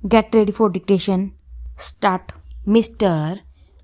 Get ready for dictation. Start. Mr.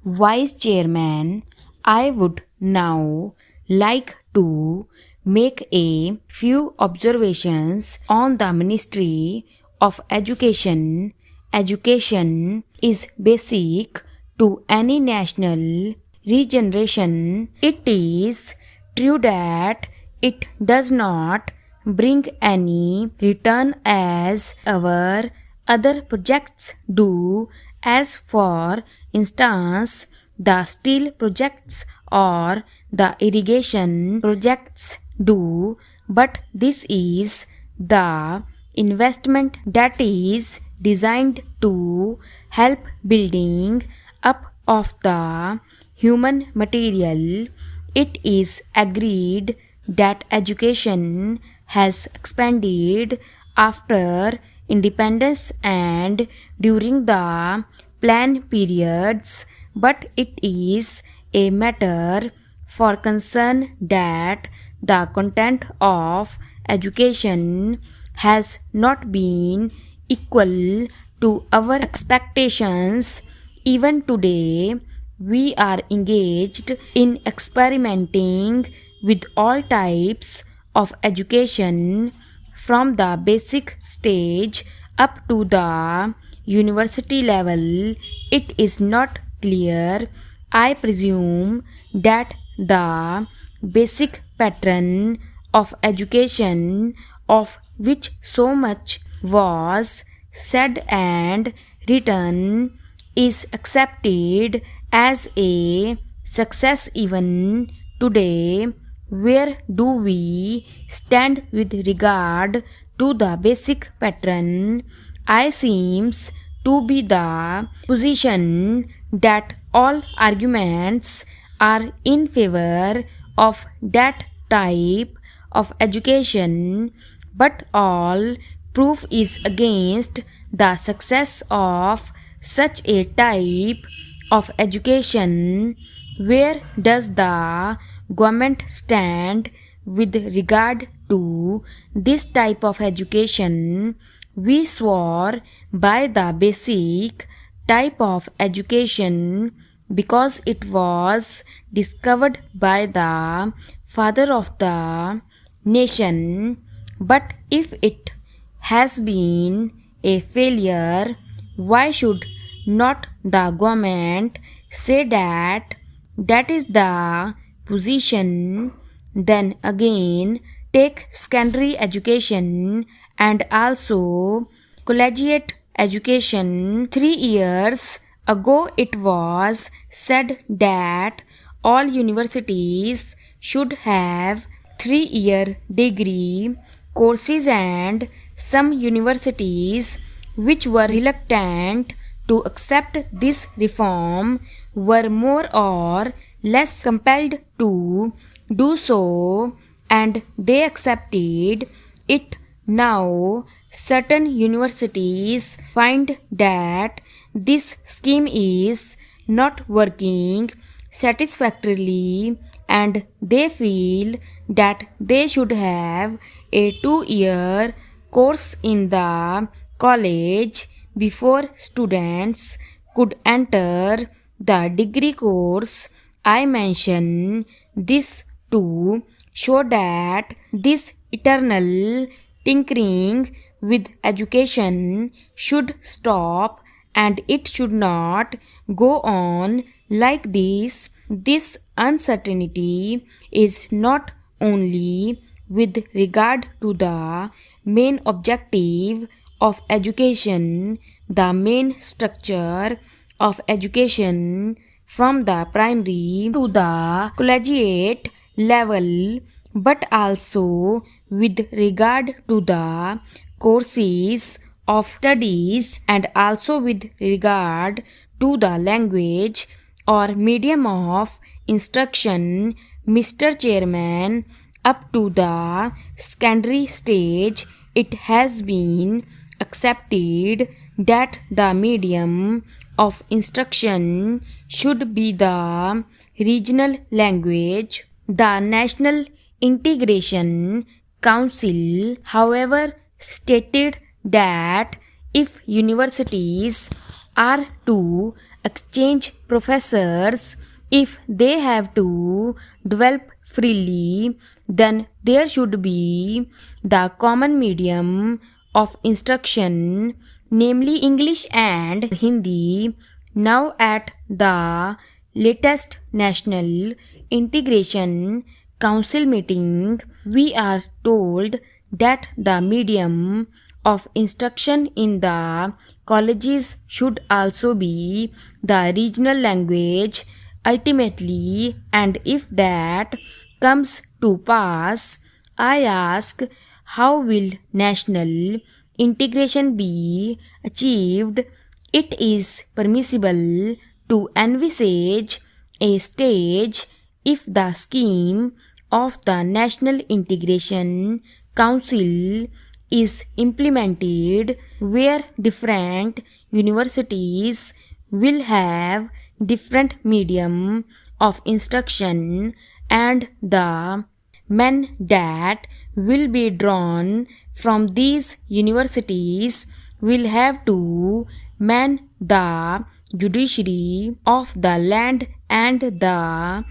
Vice Chairman, I would now like to make a few observations on the Ministry of Education. Education is basic to any national regeneration. It is true that it does not bring any return as our other projects do, as for instance the steel projects or the irrigation projects do, but this is the investment that is designed to help building up of the human material. It is agreed that education has expanded after independence and during the plan periods, but it is a matter for concern that the content of education has not been equal to our expectations. Even today, we are engaged in experimenting with all types of education from the basic stage up to the university level. It is not clear, I presume, that the basic pattern of education, of which so much was said and written, is accepted as a success even today. Where do we stand with regard to the basic pattern? I seems to be the position that all arguments are in favor of that type of education, but all proof is against the success of such a type of education. Where does the government stand with regard to this type of education? We swore by the basic type of education because it was discovered by the father of the nation. But if it has been a failure, why should not the government say that that is the position? Then again, take secondary education and also collegiate education. 3 years ago, it was said that all universities should have 3-year degree courses, and some universities which were reluctant to accept this reform were more or less compelled to do so, and they accepted it. Now, certain universities find that this scheme is not working satisfactorily, and they feel that they should have a 2-year course in the college before students could enter the degree course. I mention this to show that this eternal tinkering with education should stop, and it should not go on like this. This uncertainty is not only with regard to the main objective of education, the main structure of education from the primary to the collegiate level, but also with regard to the courses of studies, and also with regard to the language or medium of instruction. Mr. Chairman, up to the secondary stage, it has been accepted that the medium of instruction should be the regional language. The National Integration Council, however, stated that If universities are to exchange professors, if they have to develop freely, then there should be the common medium of instruction, namely English and Hindi. Now at the latest National Integration Council meeting, we are told that the medium of instruction in the colleges should also be the regional language ultimately, and if that comes to pass, I ask, how will national integration be achieved? It is permissible to envisage a stage if the scheme of the National Integration Council is implemented, where different universities will have different medium of instruction, and the men that will be drawn from these universities will have to man the judiciary of the land and the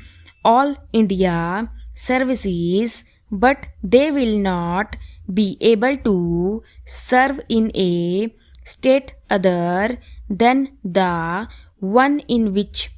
all India services, but they will not be able to serve in a state other than the one in which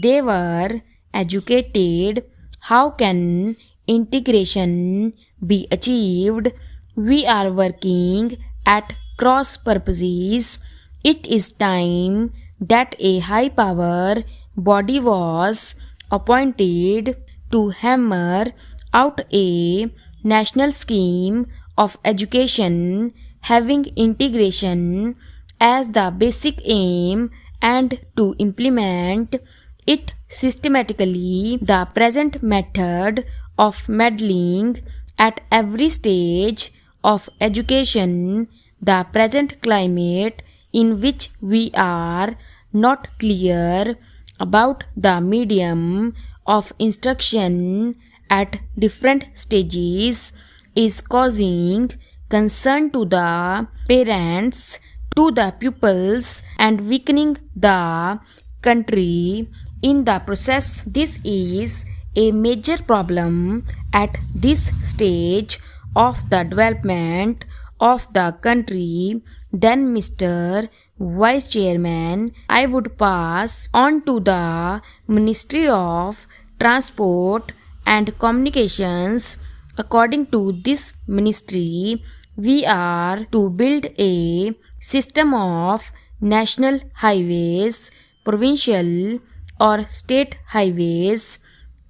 they were educated. How can integration be achieved? We are working at cross purposes. It is time that a high power body was appointed to hammer out a national scheme of education having integration as the basic aim and to implement it systematically. The present method of meddling at every stage of education, the present climate in which we are not clear about the medium of instruction at different stages, is causing concern to the parents, to the pupils, and weakening the country in the process. This is a major problem at this stage of the development of the country. Then, Mr. Vice Chairman, I would pass on to the Ministry of Transport and Communications. According to this ministry, we are to build a system of national highways, provincial or state highways,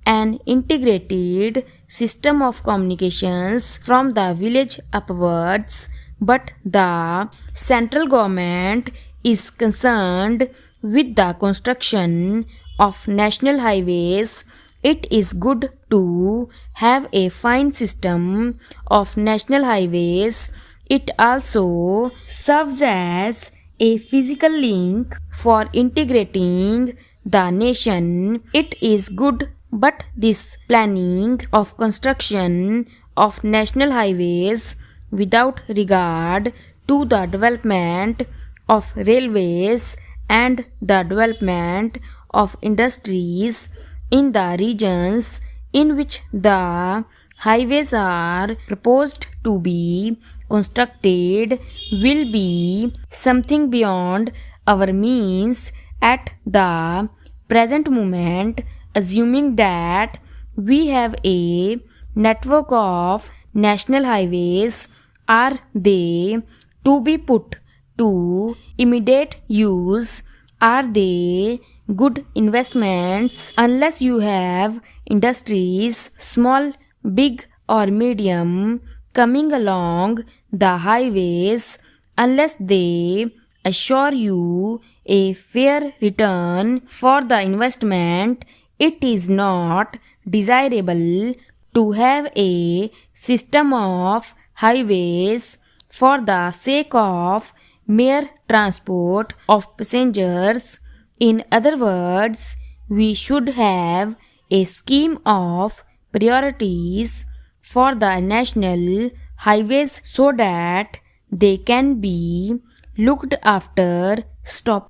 an integrated system of communications from the village upwards, but the central government is concerned with the construction of national highways. It is good to have a fine system of national highways. It also serves as a physical link for integrating the nation. It is good, but this planning of construction of national highways without regard to the development of railways and the development of industries in the regions in which the highways are proposed to be constructed will be something beyond our means at the present moment. Assuming that we have a network of national highways, are they to be put to immediate use? Are they good investments? Unless you have industries, small, big or medium, coming along the highways, unless they assure you a fair return for the investment, it is not desirable to have a system of highways for the sake of mere transport of passengers. In other words, we should have a scheme of priorities for the national highways so that they can be looked after. Stop.